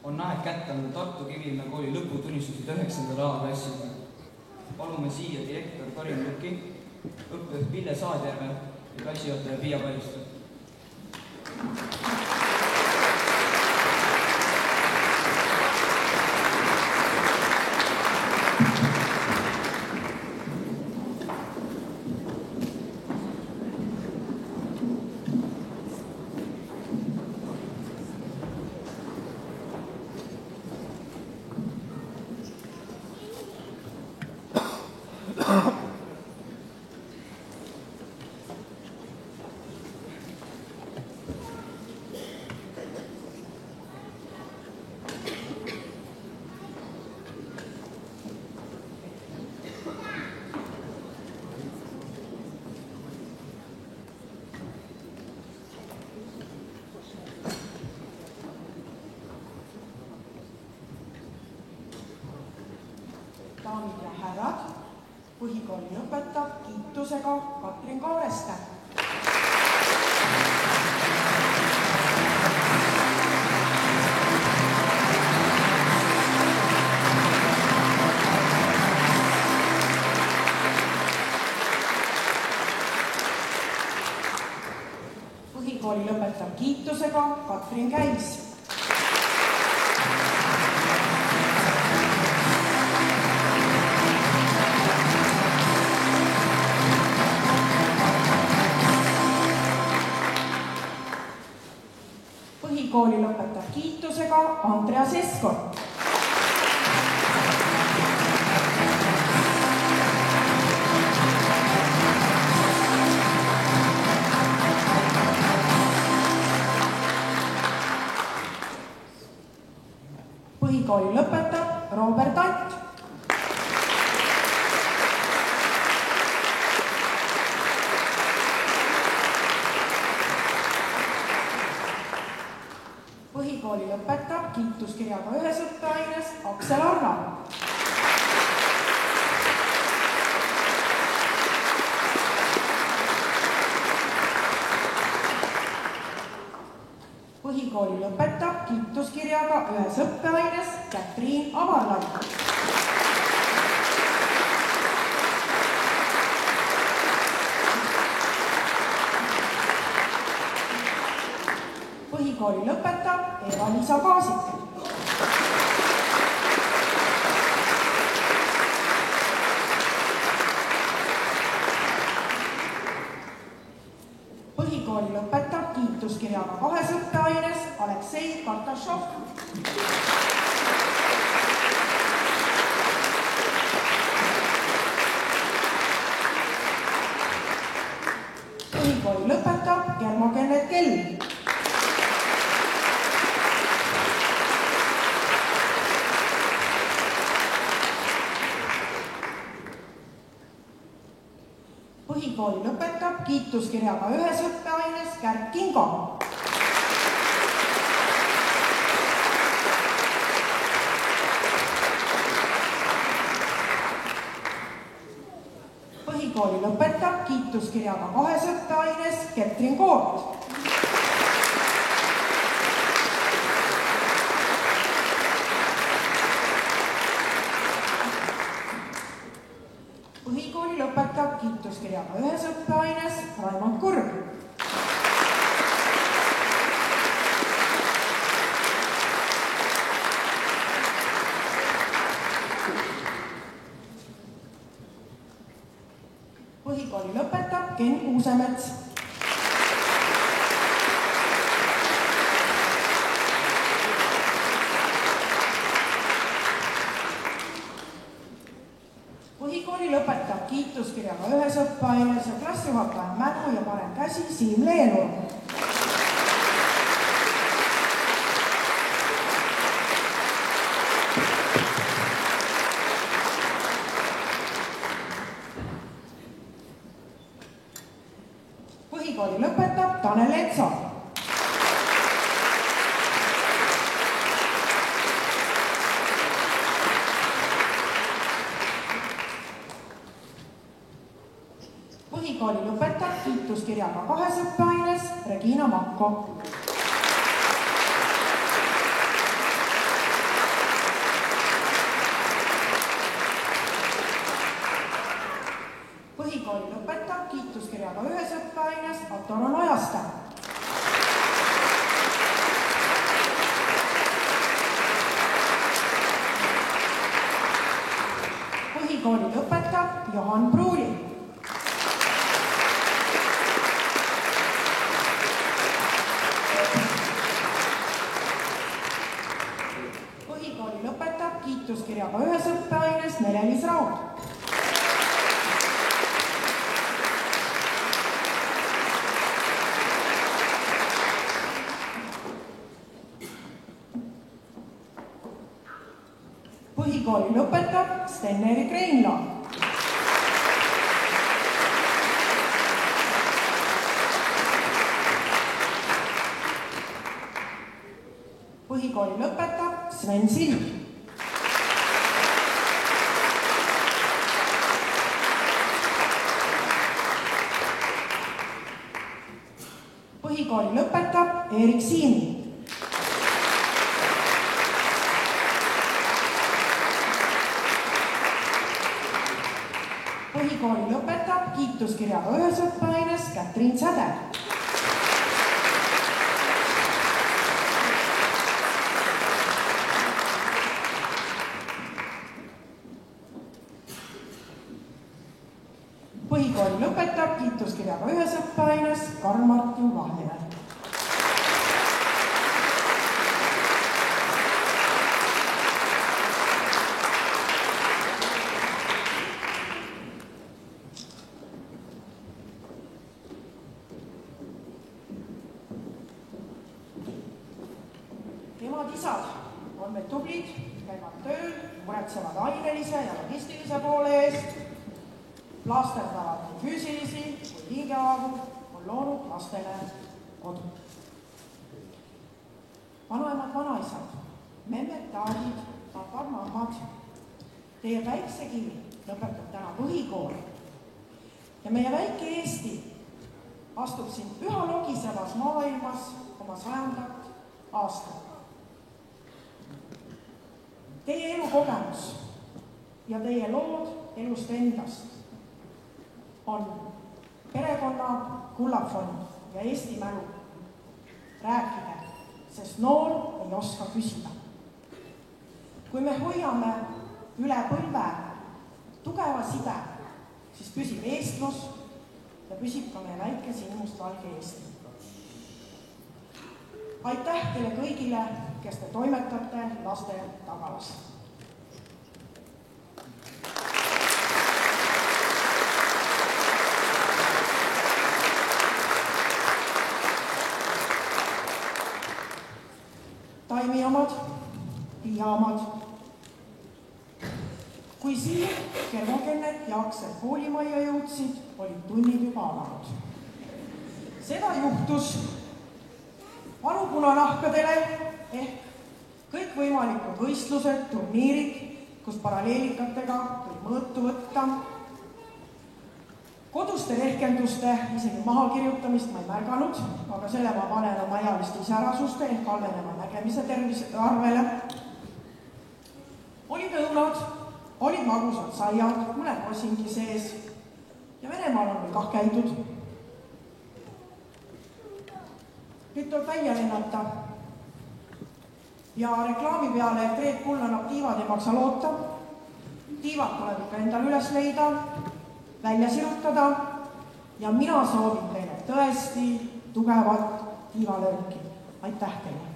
On aeg kätte anda Tartu Kivimäe kooli lõputunnistused 9. A-klassile. Palume siia direktor Karin Lukki, õppejuht Pille Saadjärve ja klassijuhataja Piia Paljuste. Daamid ja härrad, põhikooli lõpetab kiitusega Katrin Kaareste. Põhikooli lõpetab kiitusega Katrin Käis. Põhikooli lõpetab kiitusega Andreas Eskort. Põhikooli lõpetab Robert Att. Põhikooli lõpetab kiituskirjaga ühes õppeaines Aksel Arna. Põhikooli lõpetab kiituskirjaga ühes õppeaines Kätriin Avarlaid. Põhikooli lõpetab Eva-Liisa Kaasik. Põhikooli lõpetab kiituskirjaga kahes õppeaines Aleksei Kartašov. Põhikooli lõpetab Germo-Kennet Kell. Põhikooli lõpetab kiituskirjaga ühes õppeaines Kärt Kingo. Põhikooli lõpetab kiituskirjaga kahes õppeaines Ketrin Koort. Põhikooli lõpetab kiituskirjaga ühes õppeaines Raimond Kurg. Põhikooli lõpetab Ken Kuusemets. Põhikooli lõpetab kiituskirjaga ühes õppeaines ja klassijuhataja Mänu ja parem käsi Siim Leenur. Põhikooli lõpetab Tanel Etsa. Põhikooli lõpetab kiituskirjaga kahes õppeaines Regina Makko. lõpetab Johan Pruuli. Põhikooli lõpetab kiituskirjaga 1 õppeaines Nele-Liis Raud. Põhikooli lõpetab Sten-Erik Reinla. Põhikooli lõpetab Sven Sild. Põhikooli lõpetab Erik Siimi. Põhikooli lõpetab kiituskirjaga 1 õppeaines Kätrin Säde. Põhikooli lõpetab kiituskirjaga 1 õppeaines Karl-Martin Vahemäe. Emad-isad on meil tublid, käivad tööl, muretsevad ainelise ja logistilise poole eest, plaasterdavad nii füüsilisi kui hingehagu, on loonud lastele kodu. Vanaemad, vanaisad, memmed, taadid, papad, mammad, teie päiksekivi lõpetab täna põhikool ja meie väike Eesti astub siin üha logisevas maailmas oma 100. aastat. Teie elukogemus ja teie lood elust endast on perekonna kullafond ja Eesti mälu. Rääkige, sest noor ei oska küsida. Kui me hoiame üle põlve tugeva side, siis püsib eestlus ja püsib ka meie väike sinimustvalge Eesti. Aitäh teile kõigile, kes te toimetate laste tagalas. Taimiomad, piiaomad. Kui Siim, Kermo-Kennet ja Aksel koolimajja jõudsid, olid tunnid juba alanud. Seda juhtus vanupunanahkadele ehk kõikvõimalikud võistlused, turniirid, kus paralleelikatega võib mõõtu võtta. Koduste rehkenduste isegi mahakirjutamist ma ei märganud, aga selle ma panen oma ealiste iseärasuste ehk halveneva nägemise tervise arvele. Olid õunad, olid magusad saiad, mõne posingi sees ja Venemaal on meil kah käidud. Nüüd tuleb välja lennata ja reklaami peale, et Red Bull annab tiivad ei maksa loota. Tiivad tuleb ikka endal üles leida, välja sirutada ja mina soovin teile tõesti tugevat tiivalööki. Aitäh teile!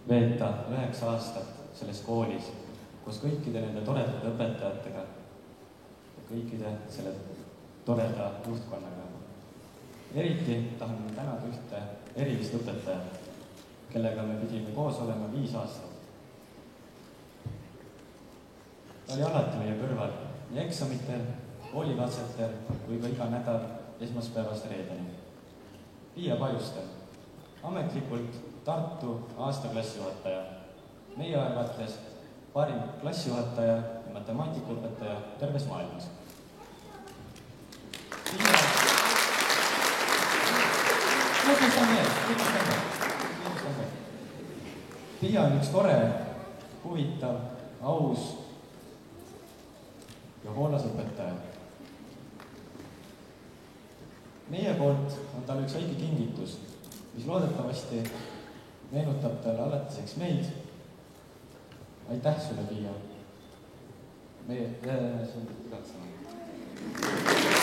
veeta 9 aastat selles koolis, kus kõikide nende toredate õpetajatega ja kõikide selle toreda juhtkonnaga. Eriti tahan tänada ühte erilist õpetajat, kellega me pidime koos olema 5 aastat. Ta oli alati meie kõrval nii eksamitel, koolikatsetel kui ka iga nädal esmaspäevast reedeni. Piia Pajuste, ametlikult Tartu aasta klassijuhataja, meie arvates parim klassijuhataja ja matemaatikaõpetaja terves maailmas. Piia on üks tore, huvitav, aus ja hoolas õpetaja. Meie poolt on tal üks väike kingitus, mis loodetavasti meenutab talle alatiseks meid. Aitäh sulle, Piia. Meie, see on igaks sõna.